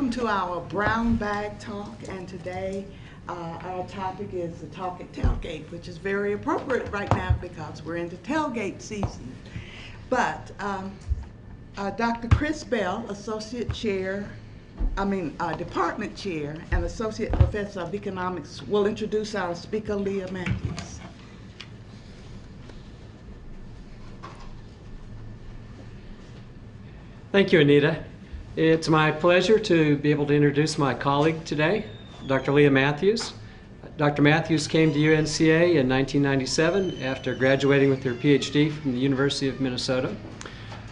welcome to our Brown Bag Talk, and today our topic is the Talk at Tailgate, which is very appropriate right now because we're into tailgate season. But Dr. Chris Bell, Department Chair and Associate Professor of Economics, will introduce our speaker, Leah Matthews. Thank you, Anita. It's my pleasure to be able to introduce my colleague today, Dr. Leah Matthews. Dr. Matthews came to UNCA in 1997 after graduating with her PhD from the University of Minnesota.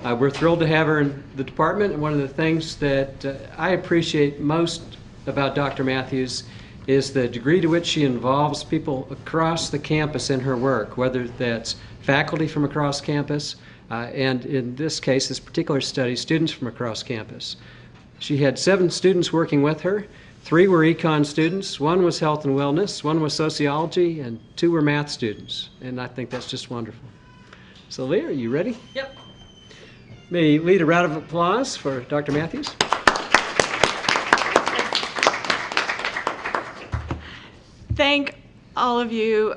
We're thrilled to have her in the department, and one of the things that I appreciate most about Dr. Matthews is the degree to which she involves people across the campus in her work, whether that's faculty from across campus, and in this case, this particular study, students from across campus. She had 7 students working with her. 3 were econ students, 1 was health and wellness, 1 was sociology, and 2 were math students. And I think that's just wonderful. So Leah, are you ready? Yep. May you lead a round of applause for Dr. Matthews. Thank all of you.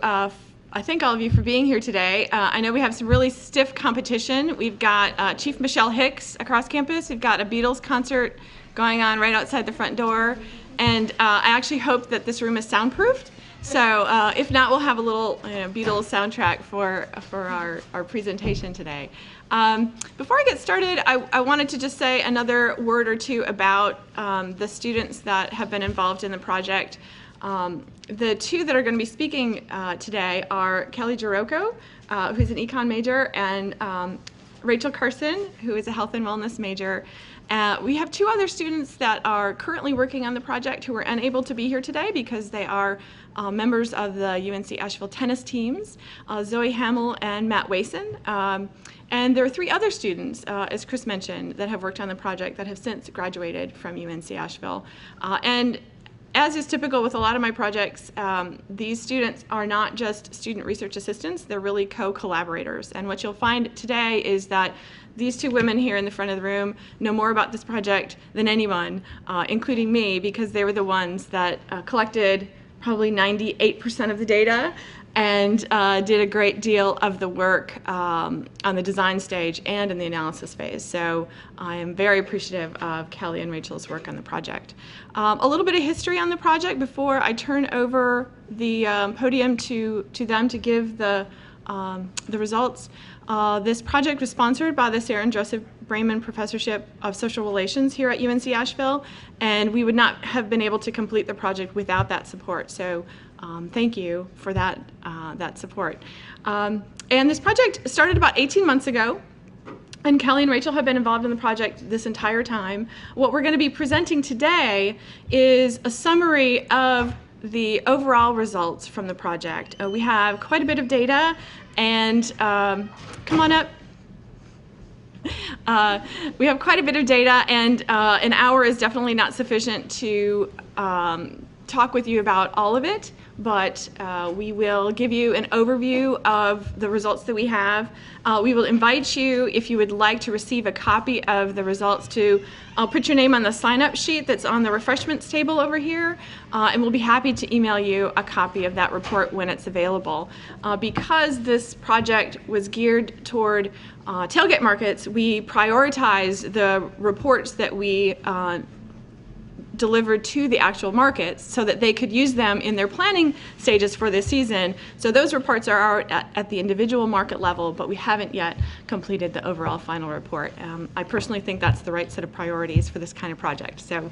I thank all of you for being here today. I know we have some really stiff competition. We've got Chief Michelle Hicks across campus. We've got a Beatles concert going on right outside the front door. And I actually hope that this room is soundproofed. So if not, we'll have a little Beatles soundtrack for our presentation today. Before I get started, I wanted to just say another word or two about the students that have been involved in the project. The 2 that are going to be speaking today are Kelly Jarocco, who's an econ major, and Rachel Carson, who is a health and wellness major. We have 2 other students that are currently working on the project who were unable to be here today because they are members of the UNC Asheville tennis teams, Zoe Hamill and Matt Wason. And there are 3 other students, as Chris mentioned, that have worked on the project that have since graduated from UNC Asheville. And as is typical with a lot of my projects, these students are not just student research assistants, they're really co-collaborators. And what you'll find today is that these 2 women here in the front of the room know more about this project than anyone, including me, because they were the ones that collected probably 98% of the data and did a great deal of the work on the design stage and in the analysis phase. So I am very appreciative of Kelly and Rachel's work on the project. A little bit of history on the project before I turn over the podium to them to give the results. This project was sponsored by the Sarah and Joseph Brayman Professorship of Social Relations here at UNC Asheville, and we would not have been able to complete the project without that support. So thank you for that support. And this project started about 18 months ago, and Kelly and Rachel have been involved in the project this entire time. What we're going to be presenting today is a summary of the overall results from the project. We have quite a bit of data, and come on up. We have quite a bit of data, and an hour is definitely not sufficient to talk with you about all of it, but we will give you an overview of the results that we have. We will invite you, if you would like to receive a copy of the results, to put your name on the sign-up sheet that's on the refreshments table over here, and we'll be happy to email you a copy of that report when it's available. Because this project was geared toward tailgate markets, we prioritize the reports that we delivered to the actual markets so that they could use them in their planning stages for this season. So those reports are at the individual market level, but we haven't yet completed the overall final report. I personally think that's the right set of priorities for this kind of project. So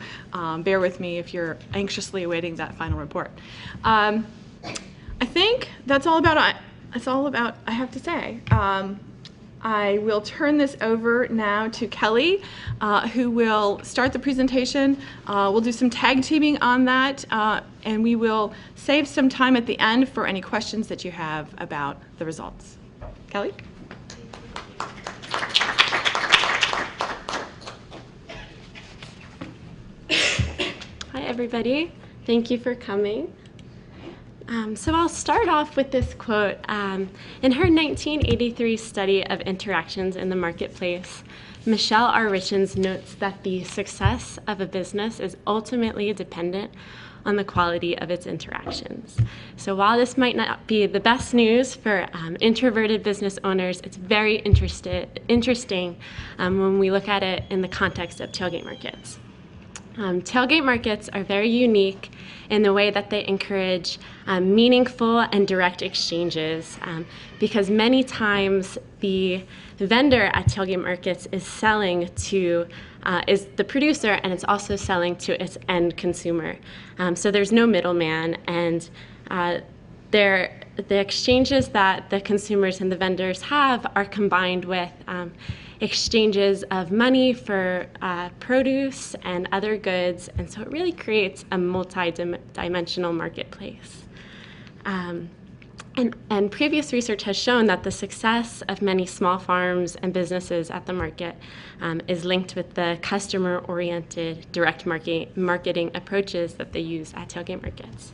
bear with me if you're anxiously awaiting that final report. I think that's all about I have to say. I will turn this over now to Kelly, who will start the presentation. We'll do some tag teaming on that, and we will save some time at the end for any questions that you have about the results. Kelly? Hi, everybody. Thank you for coming. So I'll start off with this quote. In her 1983 study of interactions in the marketplace, Michelle R. Richens notes that the success of a business is ultimately dependent on the quality of its interactions. So while this might not be the best news for introverted business owners, it's very interesting when we look at it in the context of tailgate markets. Tailgate markets are very unique in the way that they encourage meaningful and direct exchanges because many times the vendor at tailgate markets is selling to is the producer, and it's also selling to its end consumer. So there's no middleman, and the exchanges that the consumers and the vendors have are combined with exchanges of money for produce and other goods, and so it really creates a multi-dimensional marketplace. And previous research has shown that the success of many small farms and businesses at the market is linked with the customer-oriented direct marketing approaches that they use at tailgate markets.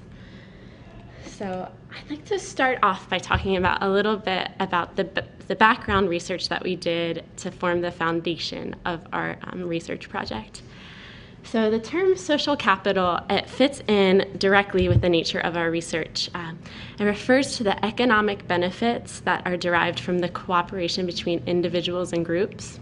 So I'd like to start off by talking about a little bit about the background research that we did to form the foundation of our research project. So the term social capital, it fits in directly with the nature of our research. It refers to the economic benefits that are derived from the cooperation between individuals and groups.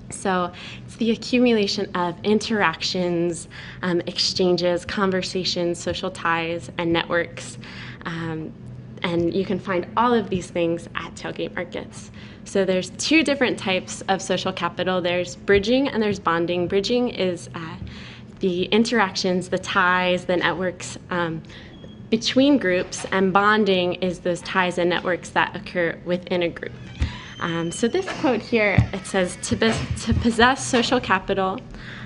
So it's the accumulation of interactions, exchanges, conversations, social ties, and networks. And you can find all of these things at tailgate markets. So there's two different types of social capital. There's bridging and there's bonding. Bridging is the interactions, the ties, the networks between groups, and bonding is those ties and networks that occur within a group. So this quote here, it says, to possess social capital,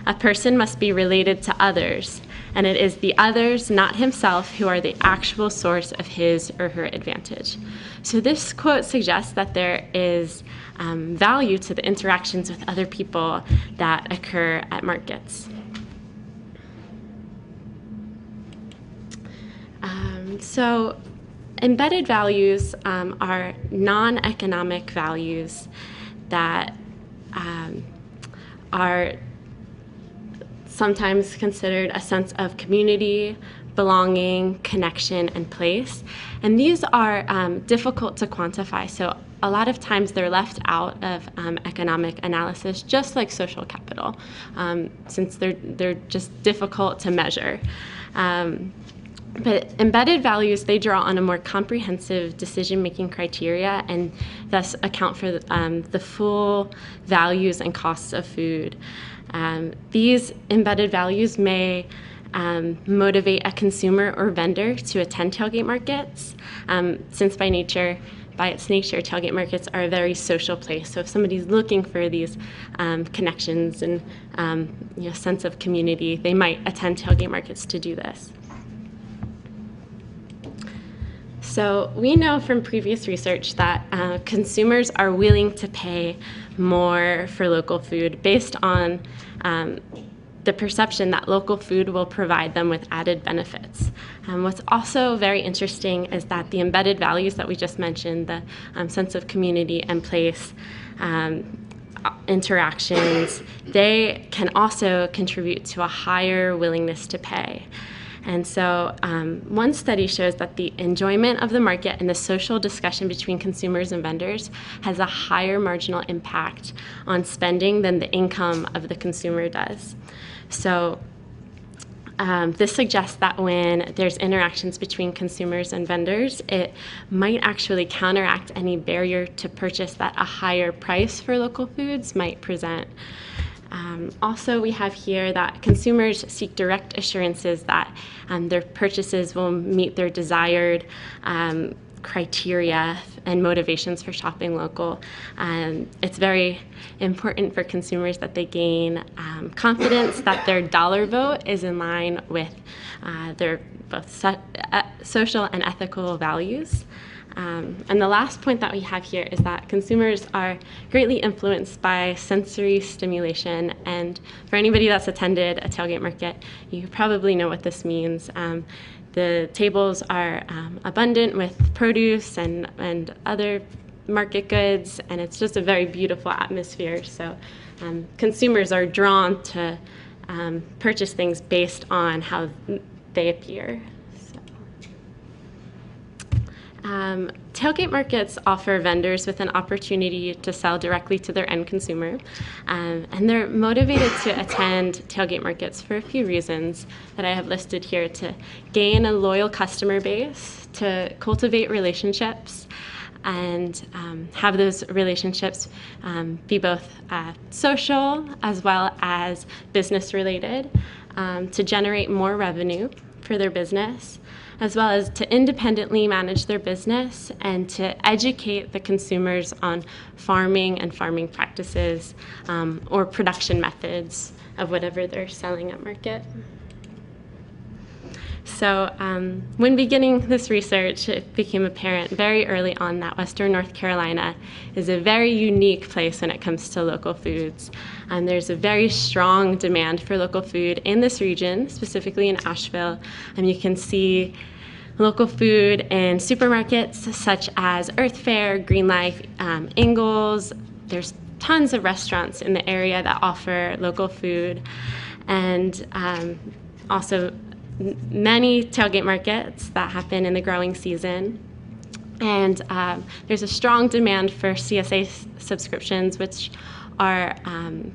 a person must be related to others, and it is the others, not himself, who are the actual source of his or her advantage. So this quote suggests that there is value to the interactions with other people that occur at markets. So embedded values are non-economic values that are sometimes considered a sense of community, belonging, connection, and place. And these are difficult to quantify. So a lot of times they're left out of economic analysis, just like social capital, since they're just difficult to measure. But embedded values, they draw on a more comprehensive decision-making criteria and thus account for the full values and costs of food. These embedded values may motivate a consumer or vendor to attend tailgate markets, since by its nature, tailgate markets are a very social place. So if somebody's looking for these connections and sense of community, they might attend tailgate markets to do this. So we know from previous research that consumers are willing to pay more for local food based on the perception that local food will provide them with added benefits. What's also very interesting is that the embedded values that we just mentioned, the sense of community and place, interactions, they can also contribute to a higher willingness to pay. And so one study shows that the enjoyment of the market and the social discussion between consumers and vendors has a higher marginal impact on spending than the income of the consumer does. So this suggests that when there's interactions between consumers and vendors, it might actually counteract any barrier to purchase that a higher price for local foods might present. Also, we have here that consumers seek direct assurances that their purchases will meet their desired criteria and motivations for shopping local. It's very important for consumers that they gain confidence that their dollar vote is in line with their both social and ethical values. And the last point that we have here is that consumers are greatly influenced by sensory stimulation. And for anybody that's attended a tailgate market, you probably know what this means. The tables are abundant with produce and other market goods, and it's just a very beautiful atmosphere. So consumers are drawn to purchase things based on how they appear. Tailgate markets offer vendors with an opportunity to sell directly to their end consumer, and they're motivated to attend tailgate markets for a few reasons that I have listed here: to gain a loyal customer base, to cultivate relationships, and have those relationships be both social as well as business related, to generate more revenue for their business, as well as to independently manage their business and to educate the consumers on farming and farming practices, or production methods of whatever they're selling at market. So when beginning this research, it became apparent very early on that Western North Carolina is a very unique place when it comes to local foods. There's a very strong demand for local food in this region, specifically in Asheville. You can see local food in supermarkets such as Earth Fare, Green Life, Ingles. There's tons of restaurants in the area that offer local food, and also many tailgate markets that happen in the growing season. And there's a strong demand for CSA subscriptions, which are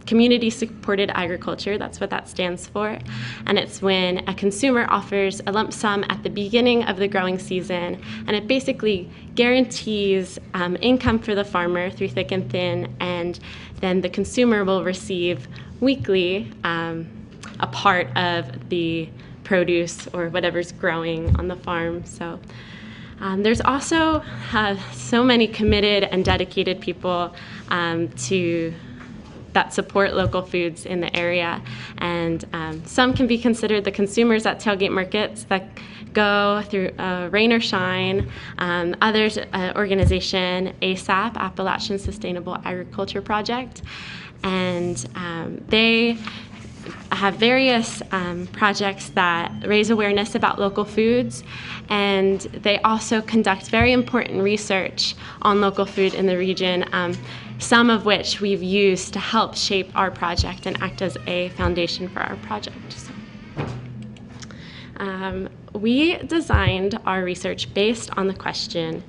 community-supported agriculture. That's what that stands for. And it's when a consumer offers a lump sum at the beginning of the growing season, and it basically guarantees income for the farmer through thick and thin, and then the consumer will receive weekly a part of the produce or whatever's growing on the farm. So there's also so many committed and dedicated people that support local foods in the area, and some can be considered the consumers at tailgate markets that go through rain or shine. Others, organization ASAP, Appalachian Sustainable Agriculture Project, and they have various projects that raise awareness about local foods, and they also conduct very important research on local food in the region, some of which we've used to help shape our project and act as a foundation for our project. So, we designed our research based on the question,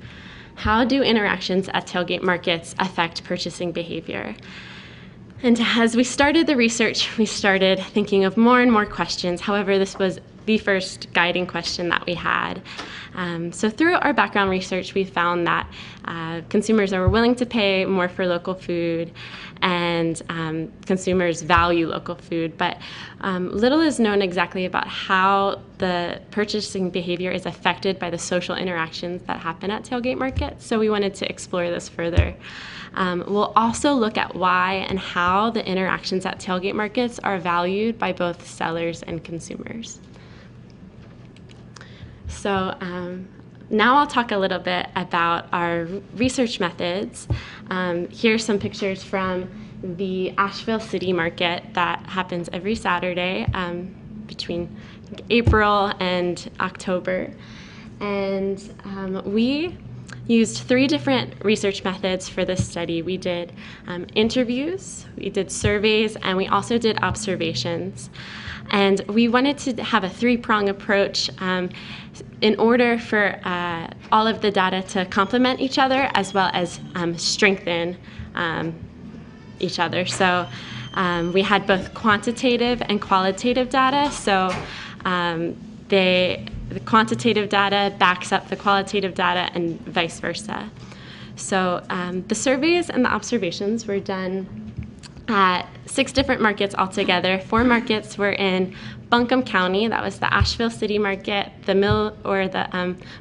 how do interactions at tailgate markets affect purchasing behavior? And as we started the research, we started thinking of more and more questions. However, this was the first guiding question that we had. So through our background research, we found that consumers are willing to pay more for local food, and consumers value local food. But little is known exactly about how the purchasing behavior is affected by the social interactions that happen at tailgate markets. So we wanted to explore this further. We'll also look at why and how the interactions at tailgate markets are valued by both sellers and consumers. So now I'll talk a little bit about our research methods. Here's some pictures from the Asheville City Market that happens every Saturday between April and October. And we used 3 different research methods for this study. We did interviews, we did surveys, and we also did observations. And we wanted to have a 3-prong approach in order for all of the data to complement each other as well as strengthen each other. So we had both quantitative and qualitative data. So the quantitative data backs up the qualitative data and vice versa. So the surveys and the observations were done at 6 different markets altogether. 4 markets were in Buncombe County. That was the Asheville City Market, the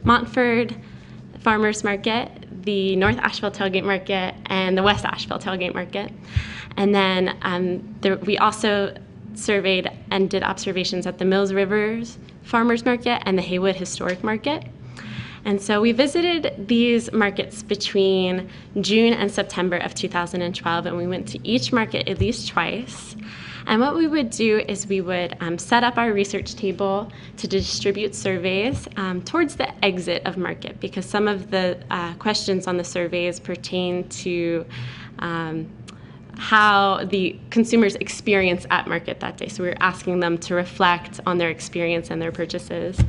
Montford Farmers Market, the North Asheville Tailgate Market, and the West Asheville Tailgate Market. And then we also surveyed and did observations at the Mills Rivers Farmers Market and the Haywood Historic Market. And so we visited these markets between June and September of 2012, and we went to each market at least twice. And what we would do is we would set up our research table to distribute surveys towards the exit of market, because some of the questions on the surveys pertain to how the consumers experience at market that day. So we were asking them to reflect on their experience and their purchases.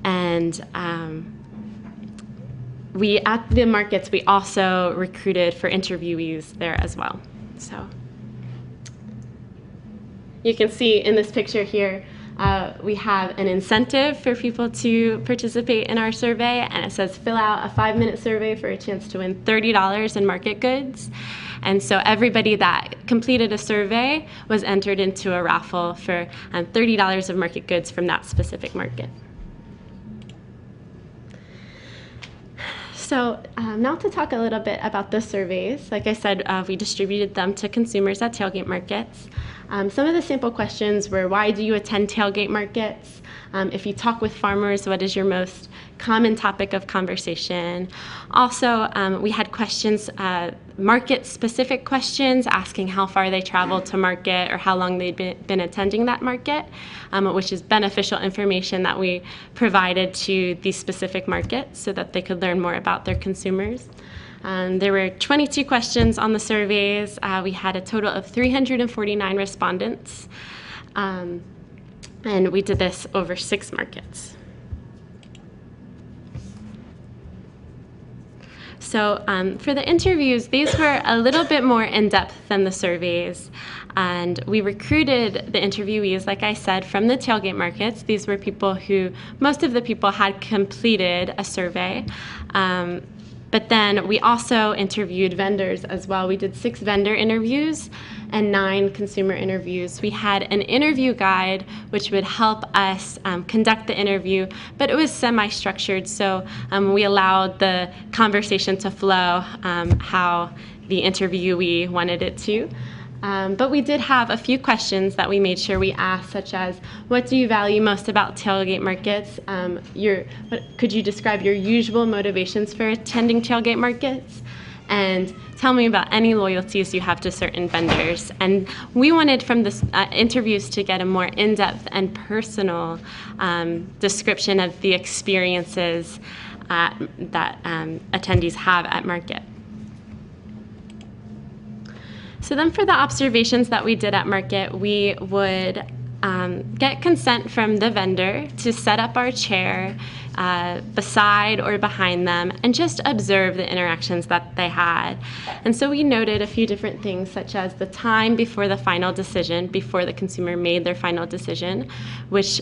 And at the markets, we also recruited for interviewees there as well. So you can see in this picture here, we have an incentive for people to participate in our survey, and it says fill out a 5-minute survey for a chance to win $30 in market goods. And so everybody that completed a survey was entered into a raffle for $30 of market goods from that specific market. So now to talk a little bit about the surveys. Like I said, we distributed them to consumers at tailgate markets. Some of the sample questions were, why do you attend tailgate markets? If you talk with farmers, what is your most common topic of conversation? Also, we had questions, market-specific questions, asking how far they traveled to market or how long they'd been attending that market, which is beneficial information that we provided to these specific markets so that they could learn more about their consumers. There were 22 questions on the surveys. We had a total of 349 respondents. And we did this over 6 markets. So for the interviews, these were a little bit more in-depth than the surveys. And we recruited the interviewees, like I said, from the tailgate markets. These were people who, most of the people had completed a survey. But then we also interviewed vendors as well. We did 6 vendor interviews and 9 consumer interviews. We had an interview guide which would help us conduct the interview, but it was semi-structured, so we allowed the conversation to flow how the interviewee wanted it to. But we did have a few questions that we made sure we asked, such as, what do you value most about tailgate markets? Could you describe your usual motivations for attending tailgate markets? And tell me about any loyalties you have to certain vendors. And we wanted from the interviews to get a more in-depth and personal description of the experiences that attendees have at market. So then for the observations that we did at market, we would get consent from the vendor to set up our chair beside or behind them and just observe the interactions that they had. And so we noted a few different things, such as the time before the final decision, before the consumer made their final decision, which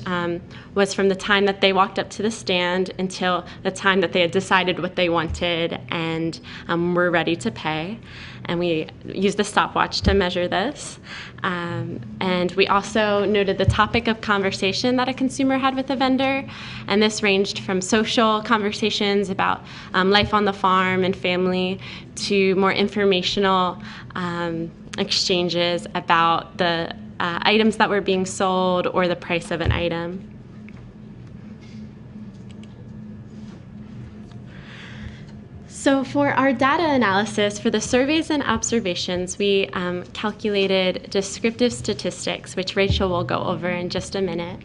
was from the time that they walked up to the stand until the time that they had decided what they wanted and were ready to pay. And we used a stopwatch to measure this. And we also noted the topic of conversation that a consumer had with a vendor. And this ranged from social conversations about life on the farm and family to more informational exchanges about the items that were being sold or the price of an item. So for our data analysis, for the surveys and observations, we calculated descriptive statistics, which Rachel will go over in just a minute.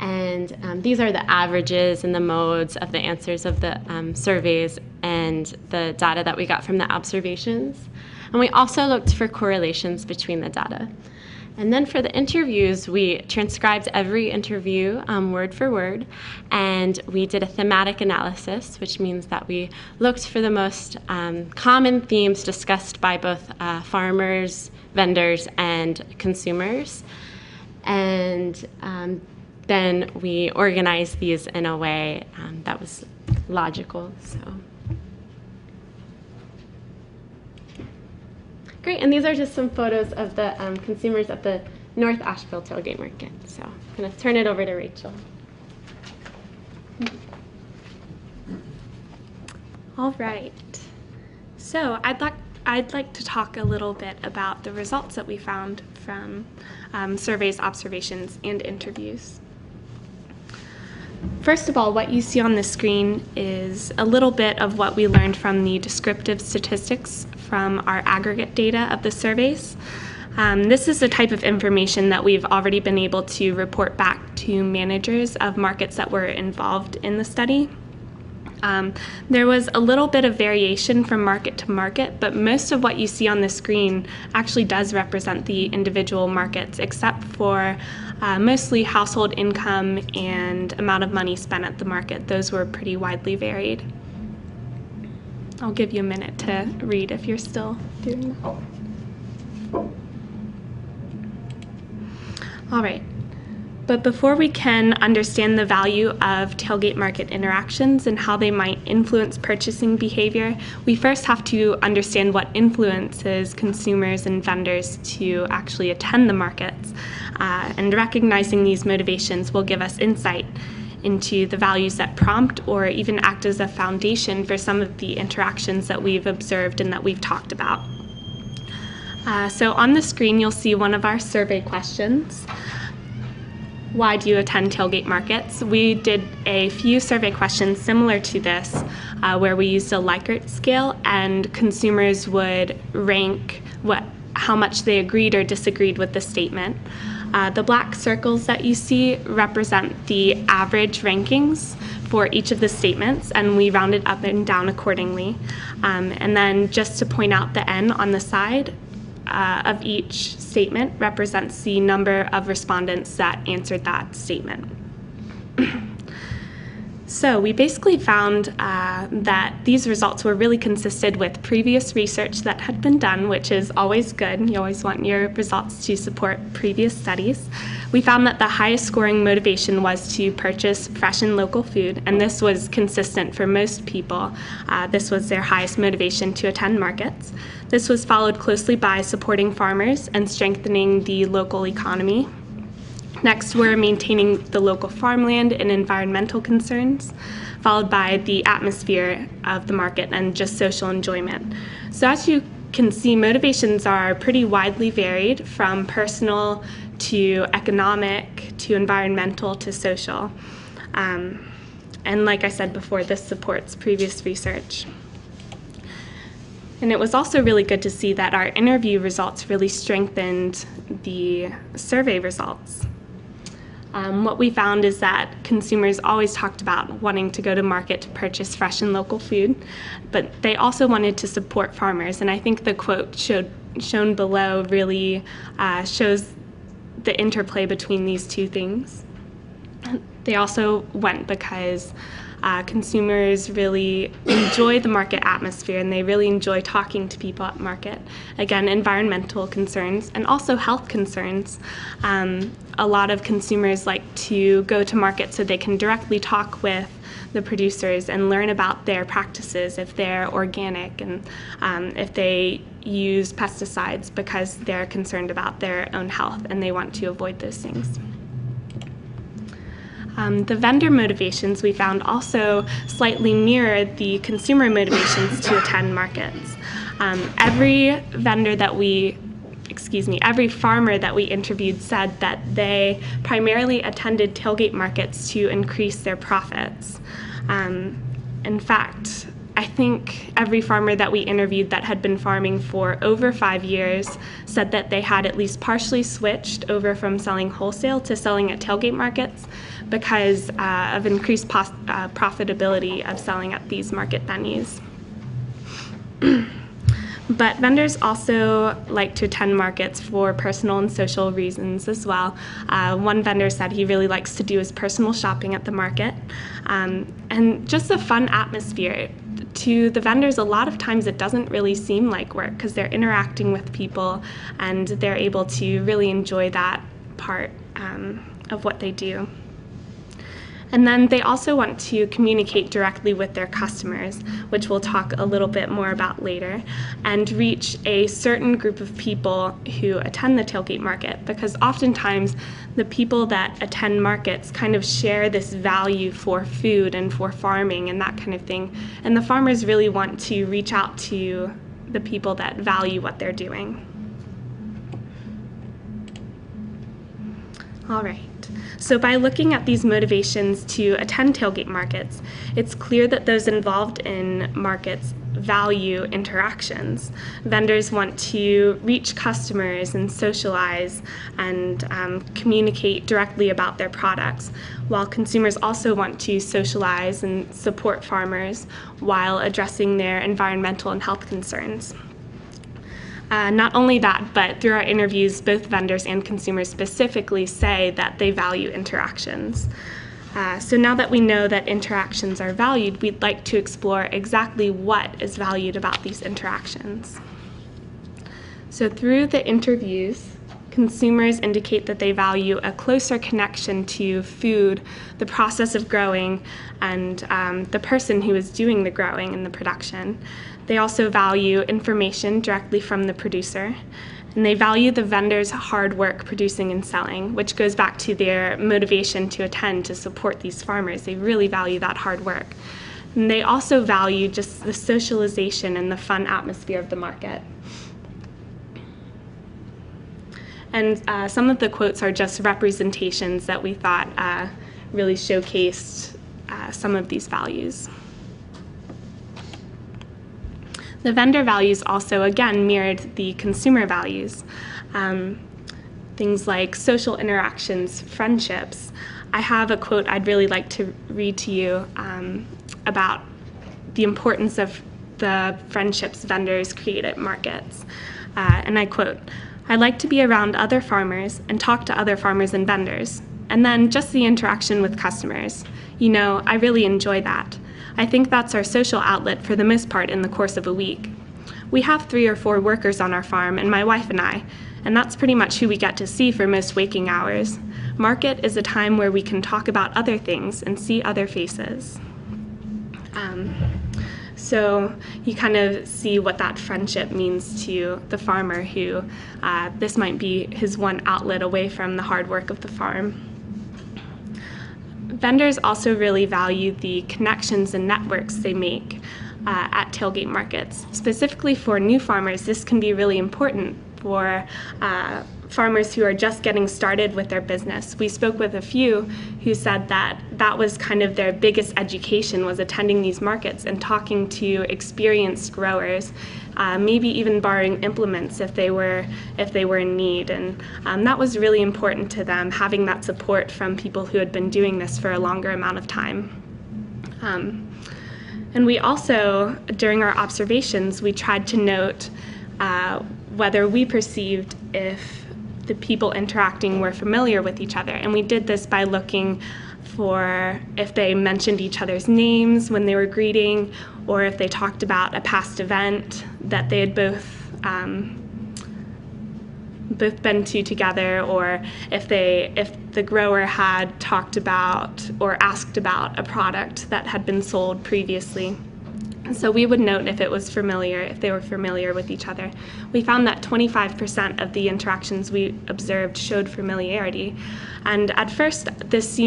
And these are the averages and the modes of the answers of the surveys and the data that we got from the observations. And we also looked for correlations between the data. And then for the interviews, we transcribed every interview word for word, and we did a thematic analysis, which means that we looked for the most common themes discussed by both farmers, vendors, and consumers. And then we organized these in a way that was logical. So. Great, and these are just some photos of the consumers at the North Asheville Tailgate Market. So I'm going to turn it over to Rachel. All right. So I'd like to talk a little bit about the results that we found from surveys, observations, and interviews. First of all, what you see on the screen is a little bit of what we learned from the descriptive statistics from our aggregate data of the surveys. This is the type of information that we've already been able to report back to managers of markets that were involved in the study. There was a little bit of variation from market to market, but most of what you see on the screen actually does represent the individual markets, except for mostly household income and amount of money spent at the market. Those were pretty widely varied. I'll give you a minute to read if you're still doing that. All right. But before we can understand the value of tailgate market interactions and how they might influence purchasing behavior, we first have to understand what influences consumers and vendors to actually attend the markets. And recognizing these motivations will give us insight into the values that prompt or even act as a foundation for some of the interactions that we've observed and that we've talked about. So on the screen, you'll see one of our survey questions. Why do you attend tailgate markets? We did a few survey questions similar to this, where we used a Likert scale, and consumers would rank how much they agreed or disagreed with the statement. The black circles that you see represent the average rankings for each of the statements, and we rounded up and down accordingly. And then just to point out, the N on the side of each statement represents the number of respondents that answered that statement. So we basically found that these results were really consistent with previous research that had been done, which is always good. You always want your results to support previous studies. We found that the highest scoring motivation was to purchase fresh and local food, and this was consistent for most people. This was their highest motivation to attend markets. This was followed closely by supporting farmers and strengthening the local economy. Next were maintaining the local farmland and environmental concerns, followed by the atmosphere of the market and just social enjoyment. So as you can see, motivations are pretty widely varied, from personal to economic to environmental to social. And like I said before, this supports previous research. And it was also really good to see that our interview results really strengthened the survey results. What we found is that consumers always talked about wanting to go to market to purchase fresh and local food, but they also wanted to support farmers. And I think the quote shown below really shows the interplay between these two things. They also went because consumers really enjoy the market atmosphere, and they really enjoy talking to people at market. Again, environmental concerns and also health concerns. A lot of consumers like to go to market so they can directly talk with the producers and learn about their practices, if they're organic and if they use pesticides, because they're concerned about their own health and they want to avoid those things. The vendor motivations we found also slightly mirrored the consumer motivations to attend markets. Every farmer that we interviewed said that they primarily attended tailgate markets to increase their profits. In fact, I think every farmer that we interviewed that had been farming for over 5 years said that they had at least partially switched over from selling wholesale to selling at tailgate markets because of increased profitability of selling at these market venues. But vendors also like to attend markets for personal and social reasons as well. One vendor said he really likes to do his personal shopping at the market, and just the fun atmosphere. To the vendors, a lot of times it doesn't really seem like work because they're interacting with people and they're able to really enjoy that part of what they do. And then they also want to communicate directly with their customers, which we'll talk a little bit more about later, and reach a certain group of people who attend the tailgate market, because oftentimes the people that attend markets kind of share this value for food and for farming and that kind of thing. And the farmers really want to reach out to the people that value what they're doing. All right. So by looking at these motivations to attend tailgate markets, it's clear that those involved in markets value interactions. Vendors want to reach customers and socialize and communicate directly about their products, while consumers also want to socialize and support farmers while addressing their environmental and health concerns. Not only that, but through our interviews, both vendors and consumers specifically say that they value interactions. So now that we know that interactions are valued, we'd like to explore exactly what is valued about these interactions. So through the interviews, consumers indicate that they value a closer connection to food, the process of growing, and the person who is doing the growing and the production. They also value information directly from the producer. And they value the vendor's hard work producing and selling, which goes back to their motivation to attend to support these farmers. They really value that hard work. And they also value just the socialization and the fun atmosphere of the market. And some of the quotes are just representations that we thought really showcased some of these values. The vendor values also, again, mirrored the consumer values. Things like social interactions, friendships. I have a quote I'd really like to read to you about the importance of the friendships vendors create at markets. And I quote, "I like to be around other farmers and talk to other farmers and vendors. And then just the interaction with customers. You know, I really enjoy that. I think that's our social outlet for the most part in the course of a week. We have 3 or 4 workers on our farm, and my wife and I, and that's pretty much who we get to see for most waking hours. Market is a time where we can talk about other things and see other faces." So you kind of see what that friendship means to the farmer who, this might be his one outlet away from the hard work of the farm. Vendors also really value the connections and networks they make at tailgate markets. Specifically for new farmers, this can be really important for farmers who are just getting started with their business. We spoke with a few who said that that was kind of their biggest education, was attending these markets and talking to experienced growers, maybe even borrowing implements if they were in need. And that was really important to them, having that support from people who had been doing this for a longer amount of time. And we also, during our observations, we tried to note whether we perceived if the people interacting were familiar with each other. And we did this by looking for if they mentioned each other's names when they were greeting, or if they talked about a past event that they had both been to together, or if the grower had talked about or asked about a product that had been sold previously. So we would note if it was familiar, if they were familiar with each other. We found that 25% of the interactions we observed showed familiarity. And at first, this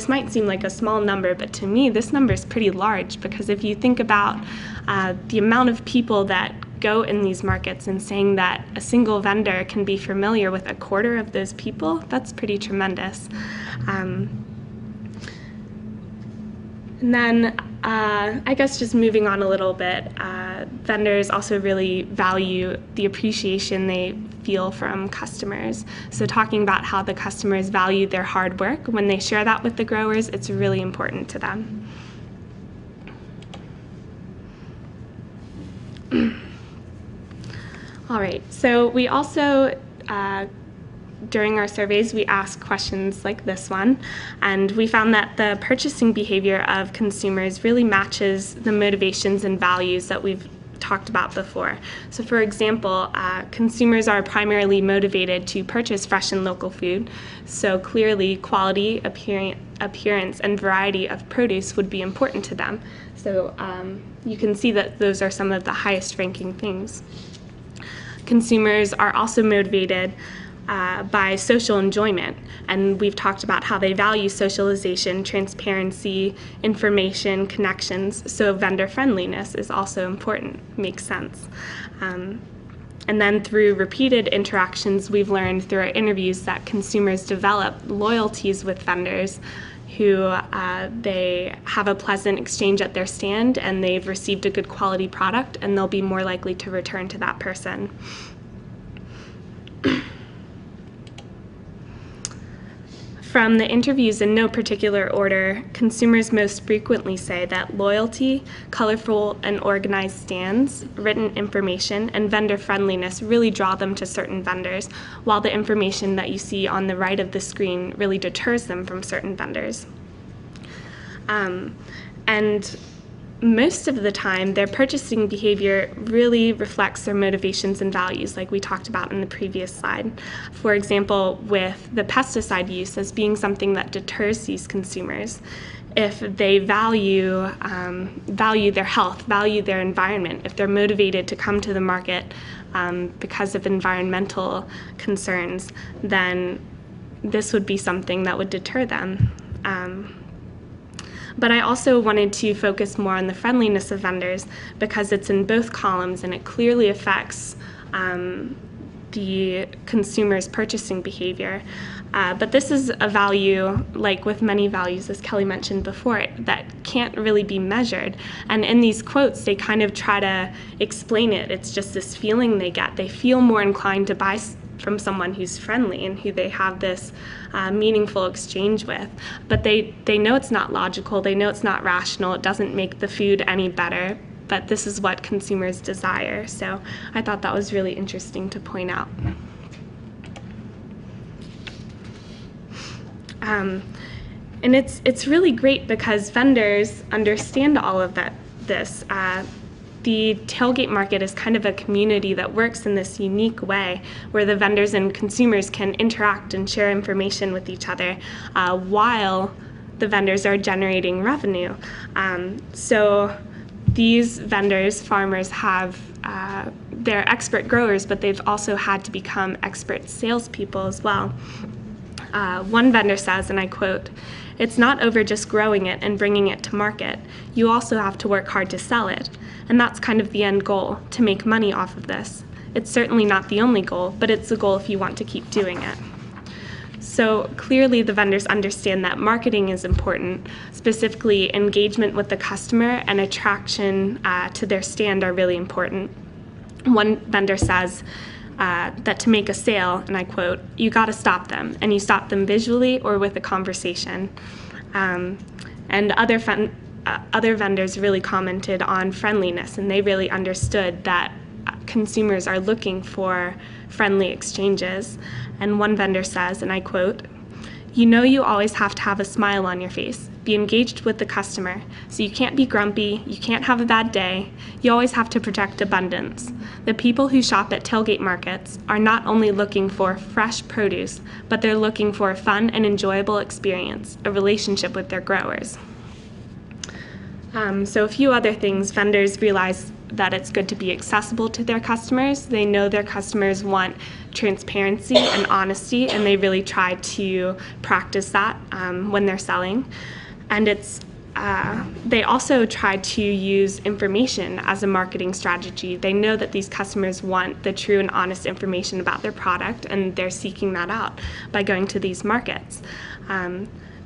might seem like a small number, but to me, this number is pretty large, because if you think about the amount of people that go in these markets, and saying that a single vendor can be familiar with a quarter of those people, that's pretty tremendous. And then I guess just moving on a little bit, vendors also really value the appreciation they feel from customers. So talking about how the customers value their hard work, when they share that with the growers, it's really important to them. All right, so we also, during our surveys, we asked questions like this one, and we found that the purchasing behavior of consumers really matches the motivations and values that we've talked about before. So for example, consumers are primarily motivated to purchase fresh and local food, so clearly quality, appearance, and variety of produce would be important to them. So you can see that those are some of the highest ranking things. Consumers are also motivated by social enjoyment, and we've talked about how they value socialization, transparency, information, connections, so vendor friendliness is also important, makes sense. And then through repeated interactions, we've learned through our interviews that consumers develop loyalties with vendors who they have a pleasant exchange at their stand and they've received a good quality product, and they'll be more likely to return to that person. From the interviews in no particular order, consumers most frequently say that loyalty, colorful and organized stands, written information, and vendor friendliness really draw them to certain vendors, while the information that you see on the right of the screen really deters them from certain vendors. And most of the time, their purchasing behavior really reflects their motivations and values, like we talked about in the previous slide. For example, with the pesticide use as being something that deters these consumers, if they value their health, value their environment, if they're motivated to come to the market because of environmental concerns, then this would be something that would deter them. But I also wanted to focus more on the friendliness of vendors because it's in both columns and it clearly affects the consumer's purchasing behavior. But this is a value, like with many values, as Kelly mentioned before, that can't really be measured. And in these quotes, they kind of try to explain it. It's just this feeling they get. They feel more inclined to buy from someone who's friendly and who they have this meaningful exchange with. But they know it's not logical, they know it's not rational, it doesn't make the food any better, but this is what consumers desire. So I thought that was really interesting to point out. And it's really great because vendors understand all of this. The tailgate market is kind of a community that works in this unique way where the vendors and consumers can interact and share information with each other while the vendors are generating revenue. So these vendors, farmers, they're expert growers, but they've also had to become expert salespeople as well. One vendor says, and I quote, "It's not over just growing it and bringing it to market. You also have to work hard to sell it. And that's kind of the end goal, to make money off of this. It's certainly not the only goal, but it's the goal if you want to keep doing it." So clearly the vendors understand that marketing is important, specifically engagement with the customer and attraction to their stand are really important. One vendor says that to make a sale, and I quote, "You got to stop them, and you stop them visually or with a conversation." And other vendors really commented on friendliness, and they really understood that consumers are looking for friendly exchanges. And one vendor says, and I quote, "You know you always have to have a smile on your face, be engaged with the customer, so you can't be grumpy, you can't have a bad day, you always have to project abundance. The people who shop at tailgate markets are not only looking for fresh produce, but they're looking for a fun and enjoyable experience, a relationship with their growers." So a few other things. Vendors realize that it's good to be accessible to their customers. They know their customers want transparency and honesty, and they really try to practice that when they're selling. And they also try to use information as a marketing strategy. They know that these customers want the true and honest information about their product, and they're seeking that out by going to these markets.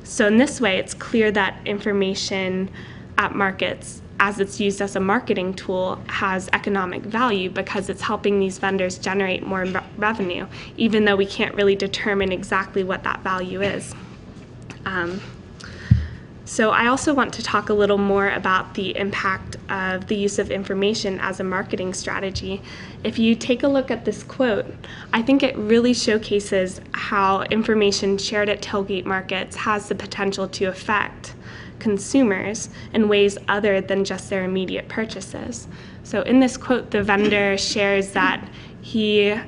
So in this way, it's clear that information at markets, as it's used as a marketing tool, has economic value because it's helping these vendors generate more revenue, even though we can't really determine exactly what that value is. So I also want to talk a little more about the impact of the use of information as a marketing strategy. If you take a look at this quote, I think it really showcases how information shared at tailgate markets has the potential to affect consumers in ways other than just their immediate purchases. So in this quote, the vendor shares that he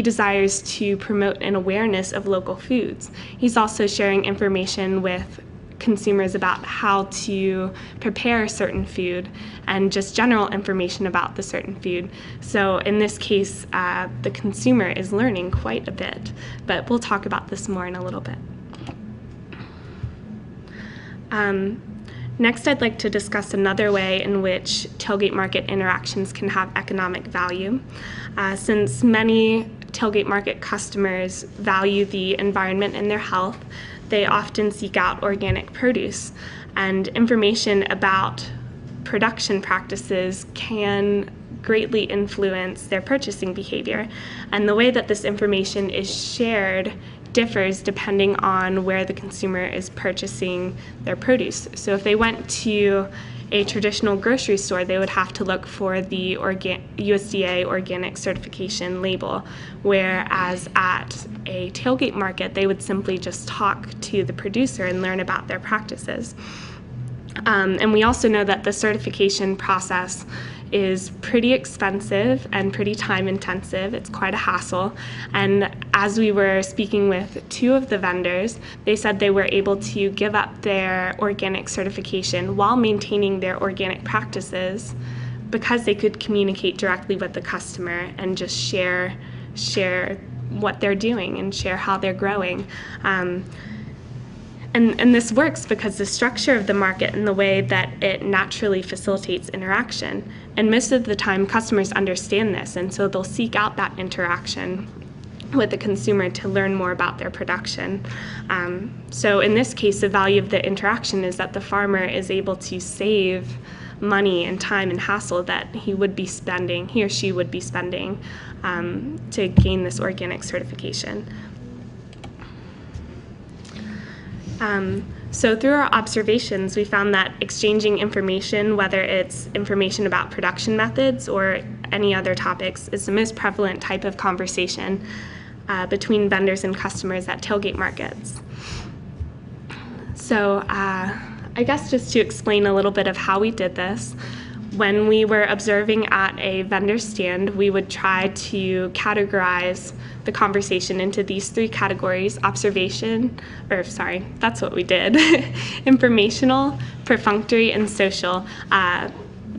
desires to promote an awareness of local foods. He's also sharing information with consumers about how to prepare certain food and just general information about the certain food. So in this case, the consumer is learning quite a bit, but we'll talk about this more in a little bit. Next, I'd like to discuss another way in which tailgate market interactions can have economic value. Since many tailgate market customers value the environment and their health, they often seek out organic produce, and information about production practices can greatly influence their purchasing behavior. And the way that this information is shared differs depending on where the consumer is purchasing their produce. So if they went to a traditional grocery store, they would have to look for the USDA organic certification label, whereas at a tailgate market, they would simply just talk to the producer and learn about their practices. And we also know that the certification process is pretty expensive and pretty time intensive. It's quite a hassle. And as we were speaking with two of the vendors, they said they were able to give up their organic certification while maintaining their organic practices because they could communicate directly with the customer and just share what they're doing and share how they're growing. And this works because the structure of the market and the way that it naturally facilitates interaction. And most of the time, customers understand this, and so they'll seek out that interaction with the consumer to learn more about their production. So in this case, the value of the interaction is that the farmer is able to save money and time and hassle that he or she would be spending to gain this organic certification. So through our observations, we found that exchanging information, whether it's information about production methods or any other topics, is the most prevalent type of conversation between vendors and customers at tailgate markets. So I guess just to explain a little bit of how we did this, when we were observing at a vendor stand, we would try to categorize the conversation into these three categories: that's what we did. Informational, perfunctory, and social.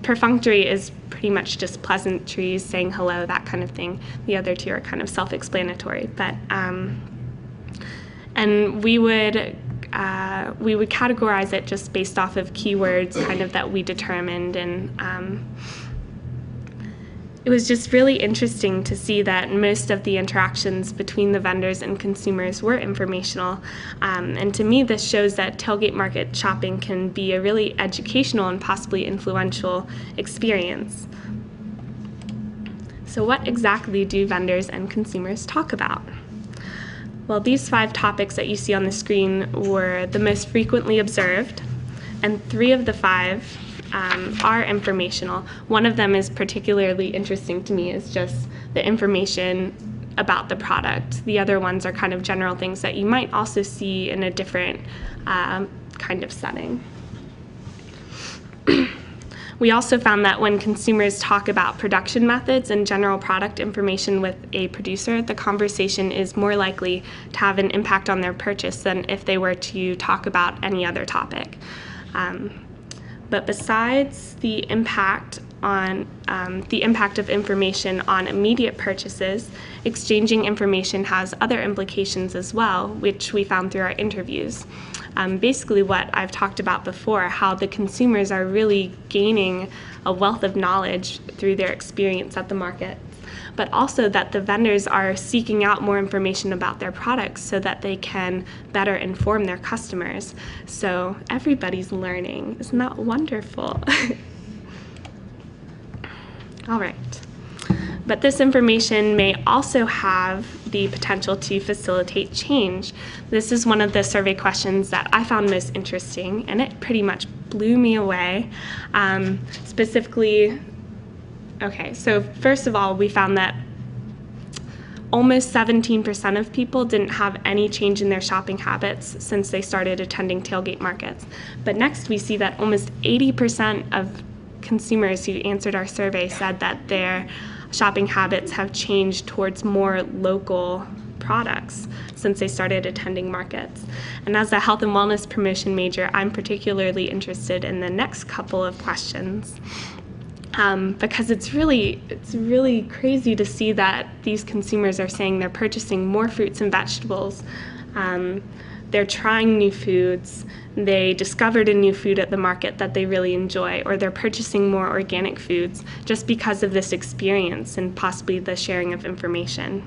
Perfunctory is pretty much just pleasantries, saying hello, that kind of thing. The other two are kind of self-explanatory. But and we would categorize it just based off of keywords kind of that we determined, and it was just really interesting to see that most of the interactions between the vendors and consumers were informational. And to me, this shows that tailgate market shopping can be a really educational and possibly influential experience. So what exactly do vendors and consumers talk about? Well, these 5 topics that you see on the screen were the most frequently observed, and 3 of the 5 are informational. One of them is particularly interesting to me, is just the information about the product. The other ones are kind of general things that you might also see in a different kind of setting. We also found that when consumers talk about production methods and general product information with a producer, the conversation is more likely to have an impact on their purchase than if they were to talk about any other topic. But besides the impact of information on immediate purchases, exchanging information has other implications as well, which we found through our interviews. Basically what I've talked about before, how the consumers are really gaining a wealth of knowledge through their experience at the market, but also that the vendors are seeking out more information about their products so that they can better inform their customers. So everybody's learning. Isn't that wonderful? All right. But this information may also have the potential to facilitate change. This is one of the survey questions that I found most interesting, and it pretty much blew me away. Specifically, okay, so first of all, we found that almost 17% of people didn't have any change in their shopping habits since they started attending tailgate markets. But next, we see that almost 80% of consumers who answered our survey said that their shopping habits have changed towards more local products since they started attending markets. And as a health and wellness promotion major, I'm particularly interested in the next couple of questions because it's really crazy to see that these consumers are saying they're purchasing more fruits and vegetables. They're trying new foods, they discovered a new food at the market that they really enjoy, or they're purchasing more organic foods just because of this experience and possibly the sharing of information.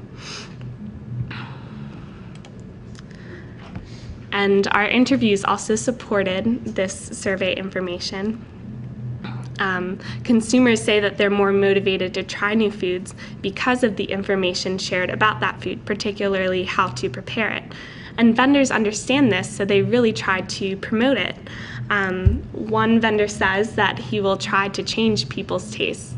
And our interviews also supported this survey information. Consumers say that they're more motivated to try new foods because of the information shared about that food, particularly how to prepare it. And vendors understand this, so they really try to promote it. One vendor says that he will try to change people's tastes.